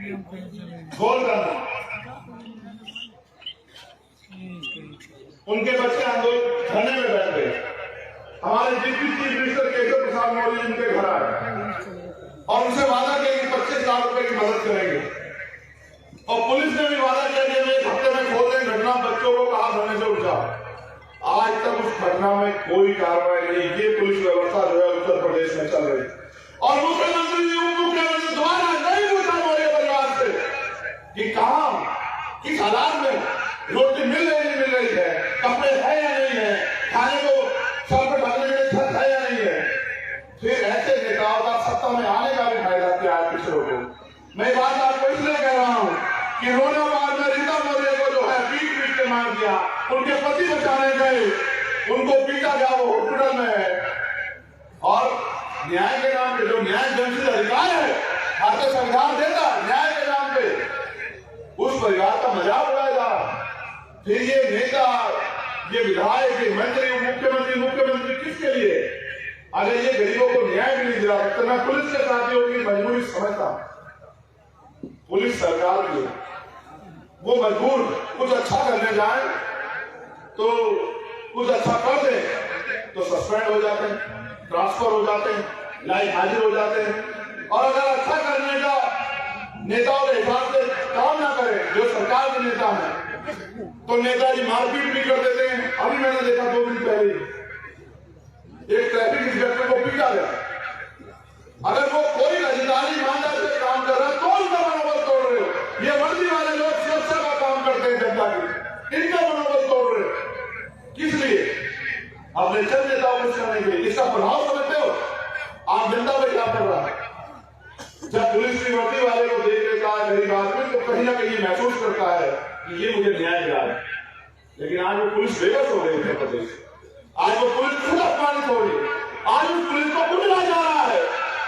गोल करना। उनके बच्चे आंदोलन धरने में बैठ गए। हमारे deputy chief minister Keshav Prasad Maurya उनके घर आए और उनसे वादा किया कि 25 लाख रुपए की मदद करेंगे। और पुलिस ने भी वादा किया कि एक हफ्ते में खोल दें घटना, बच्चों को कहा धरने से उठा। आज तक उस घटना में कोई कार्रवाई नहीं। ये पुलिस व्यवस्था जो है उत्तर प्रदेश में चल रही। और मुख्यमंत्री जी, उप मुख्यमंत्री दोबारा नहीं पूछा मौर्य परिवार से कि कहां, किस हालात में रोटी मिल रही है, कपड़े है या नहीं है, खाने को सर पर ढकने के छत है या नहीं है। फिर ऐसे नेताओं का सत्ता में आने का भी फायदा क्या है पिछड़ों को। मैं बात आपको इसलिए कह रहा हूं कि रोनाबाद में रीता मौर्य को जो है पीट के मार दिया, उनके पति बचाने गए, उनको पीटा गया, वो हॉस्पिटल में है। और न्याय के नाम पे जो न्याय जन अधिकार है, भारतीय संविधान देता न्याय के नाम पे, उस परिवार का मजाक उड़ाया जा रहा। फिर ये नेता, ये विधायक, ये मंत्री, मुख्यमंत्री किसके लिए? अगर ये गरीबों को न्याय भी नहीं दिला सकते। मैं पुलिस के साथियों की मजबूरी समझता हूं। पुलिस सरकार की वो मजबूर कुछ अच्छा करने जाए तो कुछ अच्छा कर दे तो सस्पेंड हो जाते हैं, ट्रांसफर हो जाते हैं, लाइव हाजिर हो जाते हैं। और अगर अच्छा करने का नेताओं के हिसाब से काम ना करे, जो सरकार के नेता है, तो नेताजी मारपीट भी कर देते हैं। अभी मैंने देखा 2 दिन पहले एक ट्रैफिक इंस्पेक्टर को पीटा गया। अगर वो कोई अधिकारी ईमानदारी से काम कर रहा है तो उनका मनोबल तोड़ रहे हो। ये वर्दी वाले लोग सुरक्षा का काम करते हैं जनता की, इनका मनोबल तोड़ रहे हो। किस लिए? अपने चंद नेताओं को करने के लिए। इसका प्रभाव समझते हो? आप जनता पर क्या कर रहा है? जब पुलिस की वर्दी वाले को देख लेता है गरीब आदमी, तो कहीं ना कहीं महसूस करता है कि ये मुझे न्याय मिला है। लेकिन आज वो पुलिस बेबस हो गई उत्तर प्रदेश। आज वो पुलिस खुद अपमानित हो रही। आज उस पुलिस को कुचला जा रहा है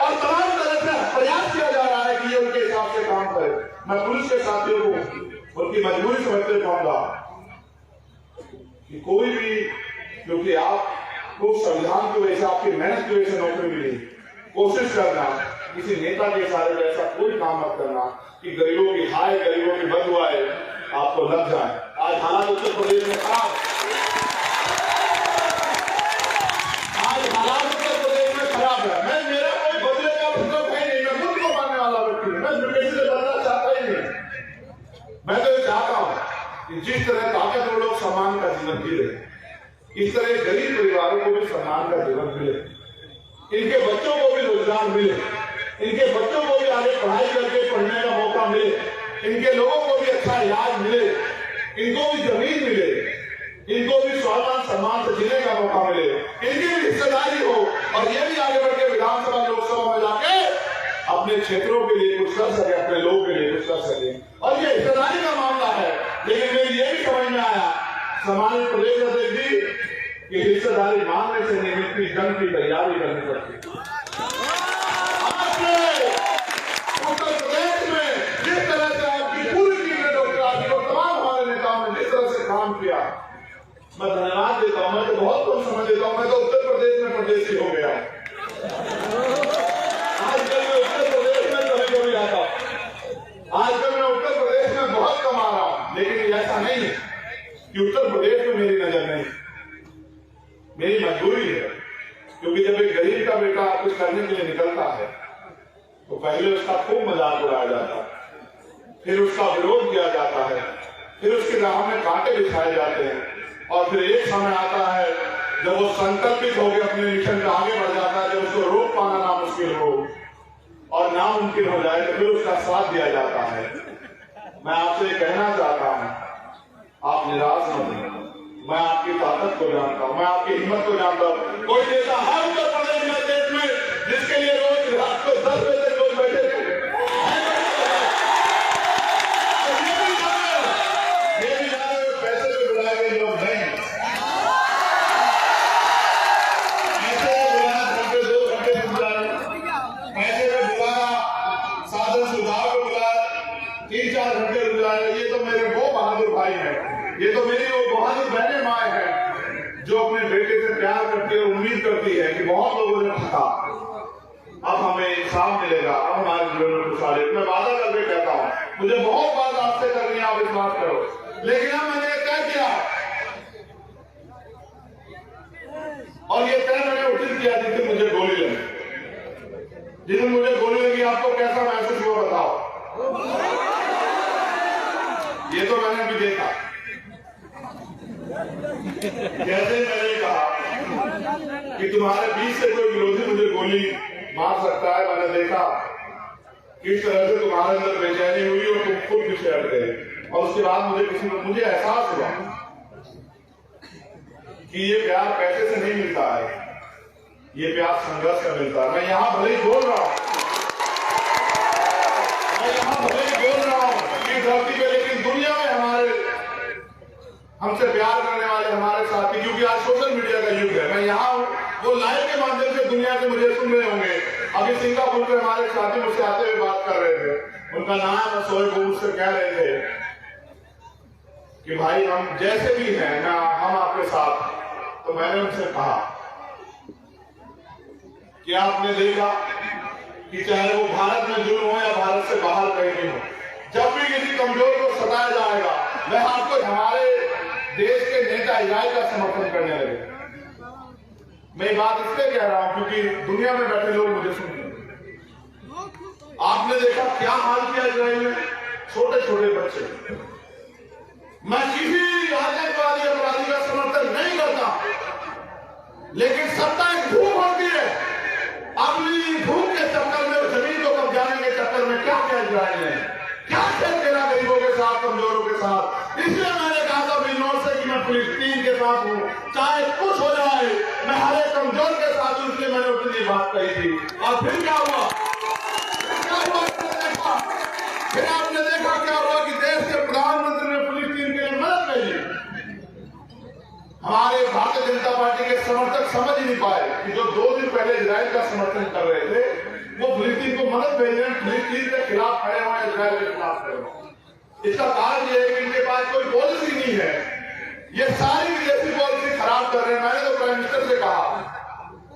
और तमाम तरह से प्रयास किया जा रहा है कि ये उनके हिसाब से काम करे। मैं पुलिस के साथियों को उनकी मजबूरी समझते कहूंगा कि कोई भी, क्योंकि आपको संविधान की वजह से, आपकी मेहनत की वजह से नौकरी मिली, कोशिश करना किसी नेता के इशारे पर ऐसा कोई काम मत करना कि गरीबों की हाय, गरीबों की बददुआएं आपको लग जाए। आज हालात उत्तर प्रदेश में खराब, आज हालात उत्तर प्रदेश में खराब है। मेरा कोई बदले का मतलब है नहीं, मैं खुद को मानने वाला व्यक्ति हूं, मैं किसी से बदलना चाहता ही नहीं। मैं तो ये चाहता हूं कि जिस तरह ताकतवर लोग सम्मान का जीवन जी रहे, इस तरह गरीब परिवारों को भी सम्मान का जीवन मिले, इनके बच्चों को भी रोजगार मिले, इनके बच्चों को भी आगे पढ़ाई करके पढ़ने का मौका मिले, इनके लोगों को भी अच्छा इलाज मिले, इनको भी जमीन मिले, इनको भी स्वाभिमान सम्मान से जीने का मौका मिले, इनकी भी हिस्सेदारी हो और ये भी आगे बढ़ के विधानसभा लोकसभा में जाके अपने क्षेत्रों के लिए कुछ कर सके, अपने लोगों के लिए कुछ कर सके। और ये हिस्सेदारी का मामला है। लेकिन मेरी ये भी समझ में आया सम्मानित प्रदेश अध्यक्ष जी कि हिस्सेदारी मांगने से नहीं मिलती, जंग की तैयारी करनी पड़ती। उत्तर प्रदेश में जिस तरह से आपकी पूरी टीम ने डॉक्टर आदि और तमाम हमारे नेताओं ने जिस तरह से काम किया, मैं धन्यवाद देता हूं। मैं तो बहुत कम समय देता हूं। मैं तो उत्तर प्रदेश में परदेशी हो गया। आजकल मैं उत्तर प्रदेश में कभी आता हूं, आजकल मैं उत्तर प्रदेश में बहुत कम आ रहा हूं। लेकिन ऐसा नहीं है कि उत्तर प्रदेश में मेरी नजर नहीं, मेरी मजबूरी है। क्योंकि जब एक गरीब का बेटा कुछ करने के लिए निकलता है तो पहले उसका खूब मजाक उड़ाया जाता है, फिर उसका विरोध किया जाता है, फिर उसके राह में कांटे बिछाए जाते हैं। और फिर एक समय आता है जब वो संकल्पित होकर अपने मिशन पे आगे बढ़ जाता है, जब उसको रोक पाना नामुमकिन हो और नामुमकिन हो जाए तो फिर उसका साथ दिया जाता है। मैं आपसे कहना चाहता हूं, आप निराश मत हों। मैं आपकी ताकत को जानता हूं, मैं आपकी हिम्मत को जानता हूं। कोई नेता है उत्तर प्रदेश में, देश में, जिसके लिए रोज रात को 10 बजे तक लोग बैठे थे। ये भी जाने पैसे पे बुलाए गए लोग नहीं, ऐसे बुलाया घंटे 2 घंटे बुलाया, ऐसे में बुलाया साधन सुधार को बुलाया, 3-4 घंटे बुलाया। ये तो मेरे वो बहादुर भाई हैं, ये तो मेरी वो बहादुर बहनें माए हैं जो अपने बेटे से प्यार करती है, उम्मीद करती है कि बहुत लोगों ने ठगा, अब हमें इंसाफ मिलेगा, अब हमारे जीवन में खुशहाली। मैं वादा करके कहता हूँ मुझे बहुत बात आपसे करनी है, आप इस बात करो, लेकिन अब मैंने तय किया और ये तय मैंने उचित किया जिस दिन मुझे गोली लगी। जिस दिन मुझे गोली लगी आपको कैसा महसूस हुआ बताओ? ये तो मैंने भी देखा। जैसे मैंने कहा कि तुम्हारे बीच से कोई विरोधी मुझे गोली मार सकता है, मैंने देखा किस तरह से तुम्हारे अंदर बेचैनी हुई और तुम खुद पीछे हट गए। और उसके बाद मुझे एहसास हुआ कि ये प्यार पैसे से नहीं मिलता है, ये प्यार संघर्ष से मिलता है। मैं यहाँ भले ही बोल रहा हूँ, कि धरती पे, लेकिन दुनिया में हमसे प्यार करने वाले हमारे साथी, क्योंकि आज सोशल मीडिया का युग है। मैं यहाँ हूँ, वो लाइव के माध्यम से दुनिया से मुझे सुन रहे होंगे। अभी सिंगापुर में हमारे साथी मुझसे आते हुए बात कर रहे थे, उनका नाम शोएब, मुझसे कह रहे थे कि भाई हम जैसे भी हैं ना, हम आपके साथ। तो मैंने उनसे कहा कि आपने देखा कि चाहे वो भारत में जुर्म हो या भारत से बाहर कहीं भी हो, जब भी किसी कमजोर को सताया जाएगा, मैं आपको हमारे देश के नेता इजराइल का समर्थन करने लगे। मैं बात इसलिए कह रहा हूं क्योंकि दुनिया में बैठे लोग मुझे सुनते हैं। आपने देखा क्या हाल किया इजराइल में, छोटे छोटे बच्चे। मैं किसी आतंकवादी अपराधी का समर्थन नहीं करता, लेकिन सत्ता एक भूख होती है। अपनी भूख के चक्कर में, जमीन को कब्जाने के चक्कर में क्या किया इजराइल ने, क्या खेल खेला गरीबों के साथ, कमजोरों के साथ। इसलिए मैंने कहा था बिजनौर से कि मैं फिलिस्तीन के साथ हूं, चाहे कुछ हो जाए, मैं हर एक कमजोर के साथ हूं। इसलिए मैंने उतनी बात कही थी। और फिर क्या हुआ? फिर आपने देखा क्या हुआ कि देश के प्रधानमंत्री ने फिलिस्तीन के लिए मदद भेजी। हमारे भारतीय जनता पार्टी के समर्थक समझ ही नहीं पाए कि जो 2 दिन पहले इजराइल का समर्थन कर रहे थे, वो फिलिस्तीन को मदद भेज रहे हैं, फिलिस्तीन के खिलाफ खड़े हुए, इजराइल के खिलाफ खड़े हुए। इसका कारण यह है कि इनके पास कोई पॉलिसी नहीं है, ये सारी विदेशी पॉलिसी खराब कर रहे हैं। मैंने तो प्राइम मिनिस्टर से कहा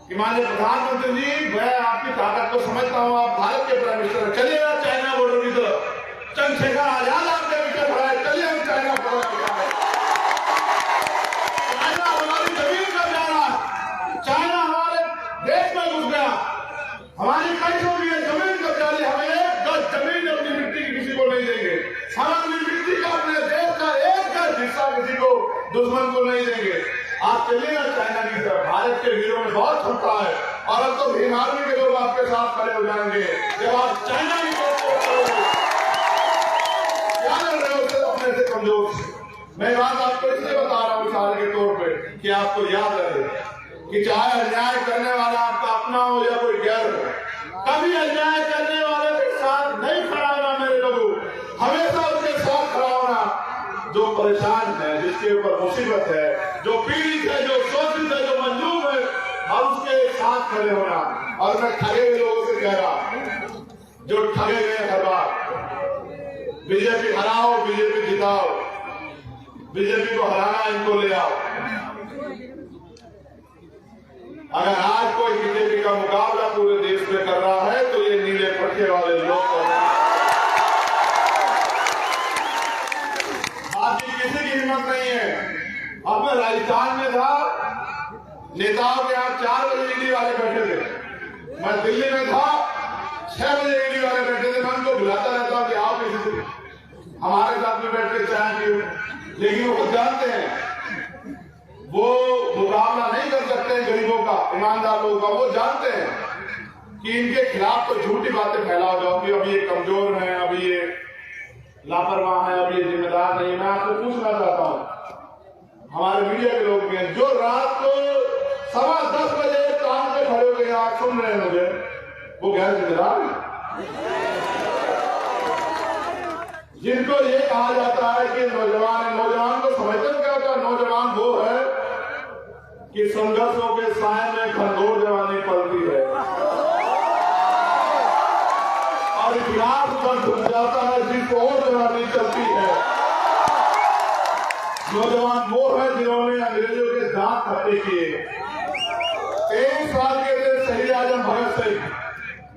कि माननीय प्रधानमंत्री जी, मैं आपकी ताकत को समझता हूँ, आप भारत के प्राइम मिनिस्टर, चलिए चाइना बॉर्डर की तरफ। चंद्रशेखर आजाद आपके पीछे खड़ा है, चलिए हम चाइना बॉर्डर पर जाए। चाइना हमारी जमीन पर जा रहा है, चाइना हमारे देश में घुस गया, हमारी कैसों की जमीन कब्जा ली, हमें 1 गज जमीन अपनी मिट्टी की किसी को नहीं देंगे। हम अपनी मिट्टी का, अपने देश का 1 गज हिस्सा किसी को, दुश्मन को नहीं देंगे। आप चलिए ना चाइना की तरफ, भारत के वीरों में बहुत क्षमता है, और अब तो भीम आर्मी के लोग आपके साथ खड़े हो जाएंगे जब आप चाइना की तरफ करोगे। क्या कर रहे हो अपने से कमजोर से? मैं बात आपको इसलिए बता रहा हूँ मिसाल के तौर पे कि आपको याद रहे कि चाहे अन्याय करने वाला आपका अपना हो या कोई गैर हो, कभी अन्याय करने वाले के साथ नहीं खड़ा होना मेरे लोगों, हमेशा उसके साथ खड़ा होना। जो परेशान है, जिसके ऊपर मुसीबत है, जो पीड़ित है, जो शोषित है, जो मजलूम है, हम उसके साथ खड़े होना। और मैं ठगे हुए लोगों से कह रहा, जो ठगे गए हर बार, बीजेपी हराओ, बीजेपी जिताओ, बीजेपी को हराना, इनको ले आओ। अगर आज कोई बीजेपी का मुकाबला पूरे देश में कर रहा है तो ये नीले पट्टे वाले लोग कर रहे हैं। बाकी किसी की हिम्मत नहीं है। अब मैं राजस्थान में था, नेताओं के यहाँ 4 बजे ईडी वाले बैठे थे, मैं दिल्ली में था, 6 बजे ईडी वाले बैठे थे। मैं उनको बुलाता रहता हूँ कि आओ किसी से हमारे साथ में बैठ के चाय पियो, लेकिन वो जानते हैं वो मुकाबला नहीं कर सकते हैं गरीबों का, ईमानदार लोगों का। वो जानते हैं कि इनके खिलाफ तो झूठी बातें फैलाओ जाओ कि अब ये कमजोर हैं, अब ये लापरवाह है, अब ये जिम्मेदार नहीं। मैं आपको पूछना चाहता हूँ, हमारे मीडिया के लोग भी हैं जो रात को 10:15 बजे काम पे खड़े हो गए, आप सुन रहे हैं मुझे, वो गैर जिम्मेदार है। जिनको ये कहा जाता है कि नौजवान को समझते हो क्या होता है? नौजवान वो है कि संघर्षों के साय में खरगोर जवानी पलती है और इतिहास पर झुक जाता है जिसको और जवानी चलती है। नौजवान वो है जिन्होंने अंग्रेजों के दांत खट्टे किए। 23 साल के थे शहीद आजम भगत सिंह,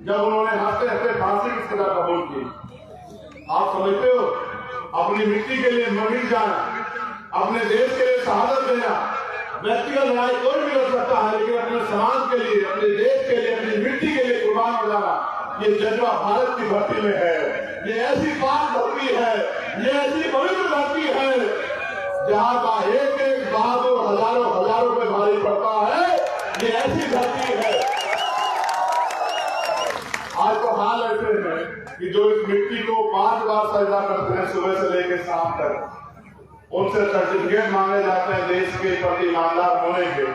जब उन्होंने हंसते हंसते फांसी की सजा कबूल की। आप समझते हो, अपनी मिट्टी के लिए मर जाना, अपने देश के लिए शहादत देना, व्यक्तिगत लड़ाई कोई भी लड़ सकता है, लेकिन अपने समाज के लिए, अपने देश के लिए, अपनी मिट्टी के लिए कुर्बान हो जाना, ये जज्बा भारत की धरती में है। ये ऐसी पाक धरती है, ये ऐसी पवित्र धरती है जहाँ का एक एक बहादुर हजारों हजारों पे भारी पड़ता है। ये ऐसी धरती है। आज तो हाल ऐसे है कि जो इस मिट्टी को 5 बार सजदा करते हैं सुबह से लेकर शाम तक, उनसे सर्टिफिकेट मांगे जाते हैं देश के प्रति ईमानदार होने के।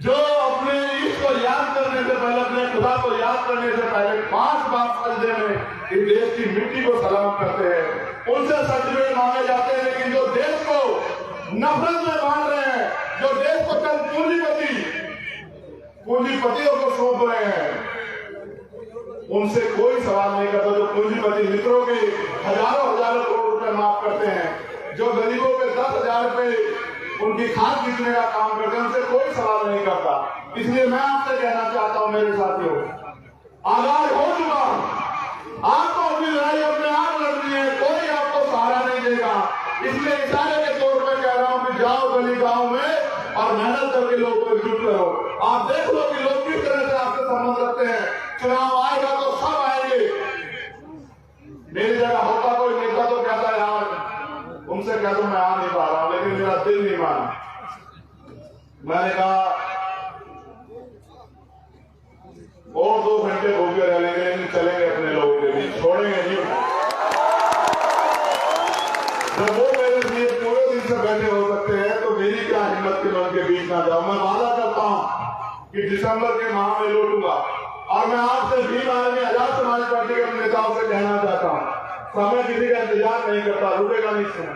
जो अपने ईश्वर को याद करने से पहले, अपने खुदा को याद करने से पहले 5 बार सजदे में इस देश की मिट्टी को सलाम करते हैं, उनसे सर्टिफिकेट मांगे जाते हैं। लेकिन जो देश को नफरत में बांध रहे हैं, जो देश को कल पूंजीपतियों को सौंप रहे हैं, उनसे कोई सवाल नहीं करता। जो पूंजीपति मित्रों के हजारों हजारों करोड़ रुपए माफ करते हैं, जो गरीबों पे 10,000 रुपए उनकी खाद खींचने का काम करते हैं, उनसे कोई सवाल नहीं करता। इसलिए मैं आपसे कहना चाहता हूं मेरे साथियों, आगाज हो चुका हूं, आपको अपनी लड़ाई अपने आप लड़नी है, कोई आपको सहारा नहीं देगा। इसलिए इशारे के तौर पर कह रहा हूं कि जाओ गली गांव में और मेहनत करके लोगों को एकजुट करो। आप देख लो कि लोग किस तरह से आपसे संबंध रखते हैं। चुनाव आएगा तो सब आएंगे। मेरी जगह होता कोई नेता तो कहता है यार उनसे कह दो मैं आ नहीं पा रहा हूं, लेकिन मेरा दिल नहीं माना। मैंने कहा और 2 घंटे भूखे रह लेंगे, लेकिन चलेंगे अपने लोगों के बीच, छोड़ेंगे नहीं। जब वो मेरे लिए पूरे दिन से बैठे हो सकते हैं तो मेरी क्या हिम्मत के मन के बीच ना जाओ। मैं वादा करता हूं कि दिसंबर के माह में लौटूंगा और मैं आपसे भी आजाद समाज पार्टी के नेताओं से कहना चाहता हूं, समय किसी का इंतजार नहीं करता, रुकेगा नहीं समय।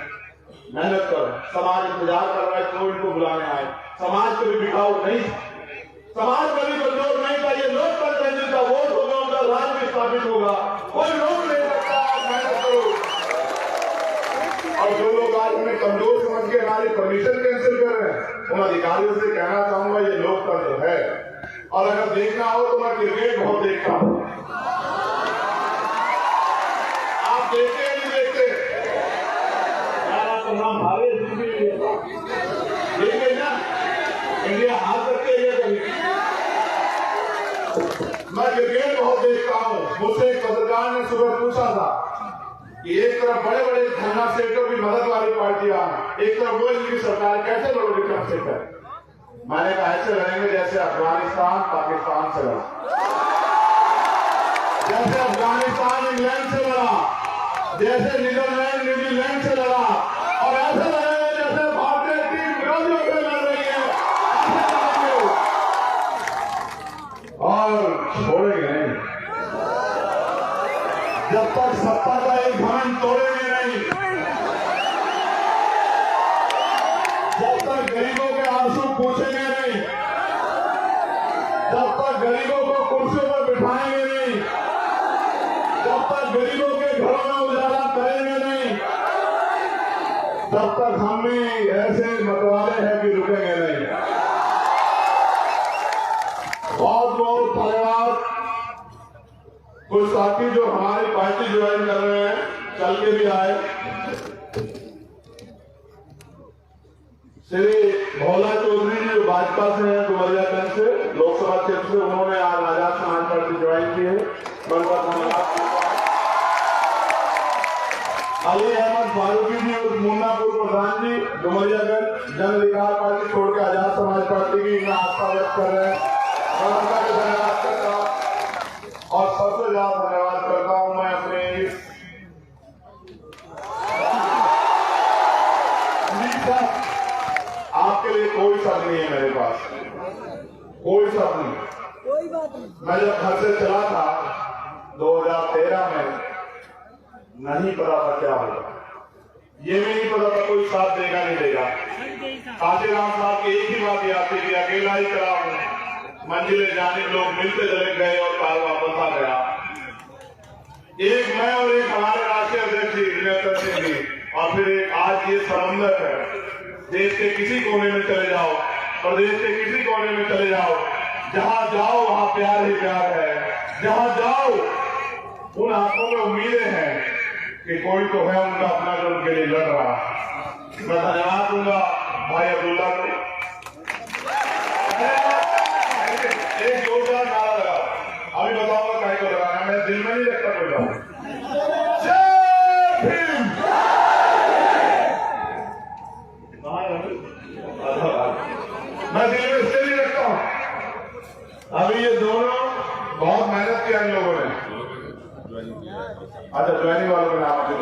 मेहनत करो, समाज इंतजार कर रहा है, कोई इनको बुलाने आए। समाज कभी बिकाऊ नहीं, समाज कभी कमजोर नहीं था। ये लोकतंत्र है, जिनका वोट होगा उनका राज भी स्थापित होगा, कोई रोक नहीं सकता। मेहनत करो। और जो लोग आज हमें कमजोर समझ के हमारी परमिशन कैंसिल कर रहे हैं, उन अधिकारियों से कहना चाहूंगा ये लोकतंत्र है। और अगर देखना हो तो मैं क्रिकेट बहुत देखता हूं। आप देखते हैं नहीं देखते? यार आपका नाम भावे देखिए ना, इंडिया हाथ रखते हैं कभी। मैं क्रिकेट बहुत देखता हूं। मुझसे एक पत्रकार ने सुबह पूछा था कि एक तरफ बड़े बड़े धरना सेठों की मदद वाली पार्टियां, एक तरफ वो इनकी सरकार, कैसे लड़ोगे कम से कम? मैंने कहा ऐसे लड़ेंगे जैसे अफगानिस्तान पाकिस्तान से लड़ा, जैसे अफगानिस्तान इंग्लैंड से लड़ा, जैसे नीदरलैंड न्यूजीलैंड से लड़ा, और ऐसे लड़ेंगे जैसे भारतीय टीम विरोधियों से लड़ रही है, और छोड़ेंगे नहीं जब तक सत्ता का एक घमंड तोड़ेंगे नहीं, जब तक गरीबों के आंसू पूछेंगे नहीं, जब तक गरीबों को कुर्सियों पर बिठाएंगे नहीं, जब तक गरीबों के घरों में उजाला करेंगे नहीं, तब तक हमने ऐसे मतवाले हैं कि रुकेंगे नहीं। बहुत बहुत धन्यवाद। कुछ साथी जो हमारी पार्टी ज्वाइन कर रहे हैं, चल के भी आए। श्री भोला चौधरी जी जो भाजपा से हैं, डुमरियागंज से, लोकसभा क्षेत्र से, उन्होंने आज आजाद समाज पार्टी ज्वाइन की है। उनका धन्यवाद। अली अहमद फारूकी जी और मुन्नापुर प्रधान जी, डुमरियागंज, जन अधिकार पार्टी छोड़ के आजाद समाज पार्टी की आस्था व्यक्त कर रहे हैं। मैं उनका भी धन्यवाद करता हूँ और सबसे ज्यादा धन्यवाद करता हूँ मैं अपने इस आपके लिए कोई शब्द नहीं है मेरे पास, कोई शब्द नहीं। कोई बात नहीं। मैं जब घर से चला था 2013 में, नहीं पता था क्या होगा, ये भी नहीं पता था कोई साथ देगा नहीं देगा। काशीराम साहब की एक ही बात याद थी कि अकेला ही चला हूं, मंजिले जाने लोग मिलते चले गए और कार वापस आ गया। एक मैं और एक हमारे राष्ट्रीय अध्यक्ष वीरेंद्र सिंह जी, और फिर एक आज ये समंदर है। देश के किसी कोने में चले जाओ, प्रदेश के किसी कोने में चले जाओ, जहां जाओ वहां प्यार ही प्यार है। जहां जाओ उन आंखों में उम्मीदें हैं, कि कोई तो है उनका अपना जो उनके लिए लड़ रहा। मैं धन्यवाद दूंगा भाई अब्दुल्ला को। एक जोरदार नारा लगा, अभी बताऊंगा कहीं को लगाना, मैं दिल में नहीं रखता कोई बात। मैं दिल में इसलिए नहीं रखता हूं, अभी ये दोनों बहुत मेहनत किया इन लोगों ने। अच्छा, ज्वाइनिंग वालों को नाम से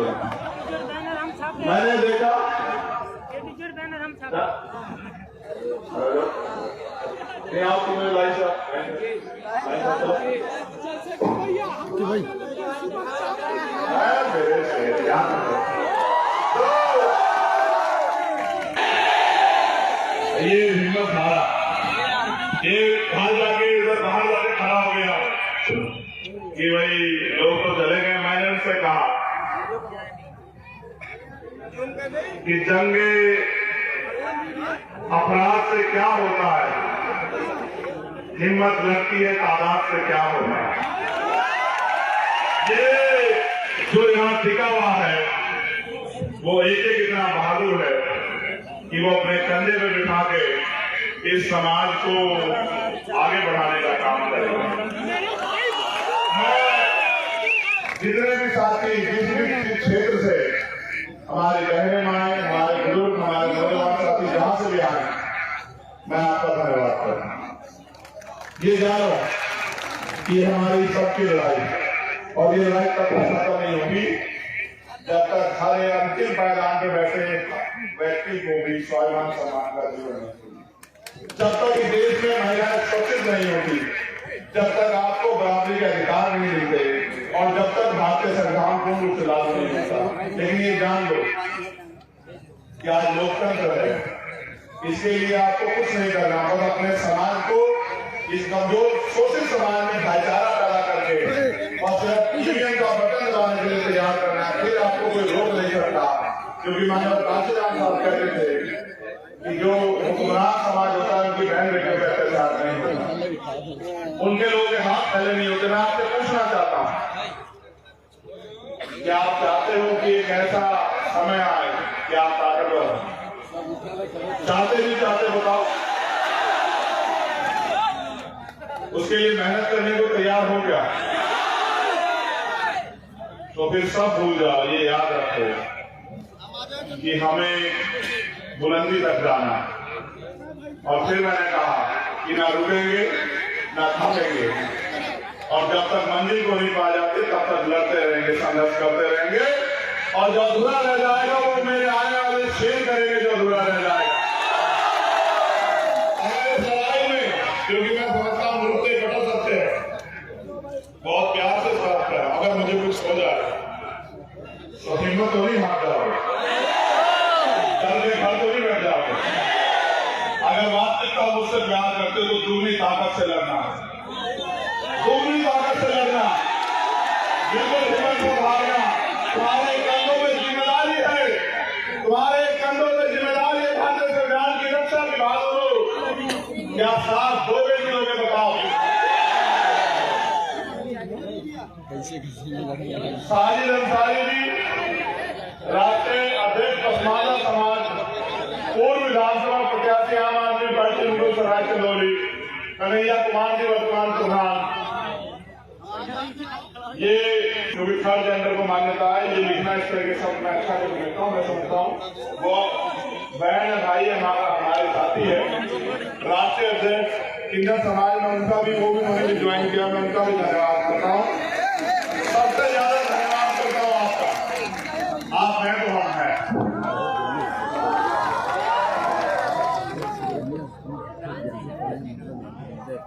मैंने देखा नहीं, आप तुम्हें लाइस मेरे से ये हिम्मत हारा, ये बाहर जाके इधर बाहर जाके खड़ा हो गया कि भाई लोग तो चले गए। मैंने उनसे कहा कि जंगे अपराध से क्या होता है, हिम्मत लगती है तादाद से क्या होता है। ये जो यहाँ टिका हुआ है वो एक इतना बहादुर है कि वो अपने कंधे पे बिठा के इस समाज को आगे बढ़ाने का काम करेगा। जितने भी साथी जिस भी क्षेत्र से हमारे बहने माए, हमारे बुजुर्ग, हमारे नौजवान साथी जहां से भी आए, मैं आपका धन्यवाद करता हूं। ये जानो कि हमारी सबकी लड़ाई, और ये लड़ाई तब तक खत्म नहीं होगी जब तक हर अंतिम मैदान पे बैठे व्यक्ति को भी स्वाभिमान सम्मान का जीवन नहीं, जब तक इस देश में महिलाएं सुरक्षित नहीं होती, जब तक आपको बराबरी के अधिकार नहीं मिलते, और जब तक भारतीय संविधान पूर्ण रूप से लागू नहीं होता। लेकिन ये जान लो कि आज लोकतंत्र है, इसके लिए आपको कुछ नहीं करना, बस अपने समाज को, इस कमजोर शोषित समाज में भाईचारा पैदा करके और सिर्फ यूनियन का बटन दबाने के लिए तैयार करना है। फिर आपको कोई रोक नहीं सकता, क्योंकि मानव काशीराम साहब कहते थे कि जो हुक्मरान समाज होता है उनकी बहन बेटियों पर अत्याचार नहीं होता, उनके लोगों के हाथ फैले नहीं होते। मैं आपसे पूछना चाहता हूँ कि आप चाहते हो कि एक ऐसा समय आए कि आप ताकतवर हो? चाहते नहीं चाहते बताओ? उसके लिए मेहनत करने को तैयार हो गया तो फिर सब भूल जाओ। ये याद रखो कि हमें बुलंदी तक जाना। और फिर मैंने कहा कि ना रुकेंगे ना थमेंगे, और जब तक मंजिल को नहीं पा जाते तब तक लड़ते रहेंगे, संघर्ष करते रहेंगे। और जो अधूरा रह जाएगा वो मेरे आने वाले शेर करेंगे जो अधूरा रह जाएगा लड़ाई में, क्योंकि मैं समझता हूँ मुझसे कटो सकते हैं, बहुत प्यार से बात कर। अगर मुझे कुछ हो जाए तो हिम्मत तो नहीं हार जाओगे, डर के घर तो नहीं बैठ जाओगे। अगर वास्तविकता मुझसे प्यार करते तो दूसरी ताकत से लड़ना है, दूसरी ताकत से लड़ना, बिल्कुल हिम्मत को भागना। तुम्हारे कंधों में जिम्मेदारी है, तुम्हारे कंधों में जिम्मेदारी है भारतीय संविधान की रक्षा की। बहादुर क्या साथ दोगे कि लोगे बताओ? साजिद अंसारी जी, राष्ट्रीय अध्यक्ष पसमानदा समाज, पूर्व विधानसभा प्रत्याशी आम आदमी पार्टी मुगलसराय चंदौली, कन्हैया कुमार जी वर्तमान प्रधान। ये जो भी थर्ड जेंडर को मान्यता है, ये लिखना इस तरह के शब्द मैं अच्छा नहीं लिखता हूँ। मैं समझता हूँ वो बहन है, भाई है, हमारे साथी है, राष्ट्रीय अध्यक्ष किन्नर समाज में, उनका भी वो भी उन्होंने ज्वाइन किया, मैं उनका भी धन्यवाद करता हूँ। सबसे ज्यादा धन्यवाद करता हूँ आपका, आप हैं तो हम हैं।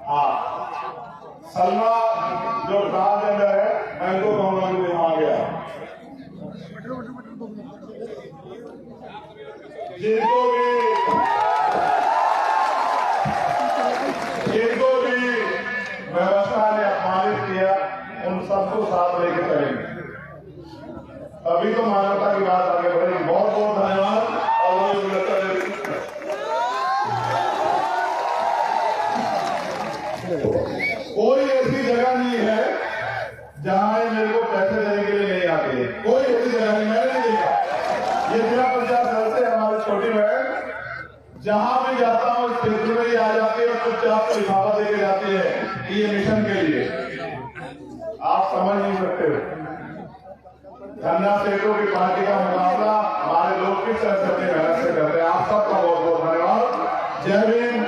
हाँ, सलमा जो ट्रांसजेंडर है, मैं उनको कहूँगा कि वहां गया, जिनको भी व्यवस्था ने अपमानित किया उन सबको साथ लेके चलेंगे, अभी तो मानवता की बात आगे बढ़ेगी। बहुत बहुत धन्यवाद। कोई ऐसी जगह नहीं है जहां मेरे को पैसे देने के लिए नहीं आते, कोई ऐसी मैंने नहीं देखा। ये जिला पंचायत सदस्य हमारी छोटी बहन जहां भी जाता हूं इस क्षेत्र में ही आ जाती है और चुपचाप लिफाफा देके जाती है कि ये मिशन के लिए। आप समझ नहीं सकते हो धन्ना सेठों की पार्टी का मुकाबला हमारे लोग किस तरह से अपनी मेहनत से करते हैं। आप सबका बहुत बहुत धन्यवाद। जय भीम।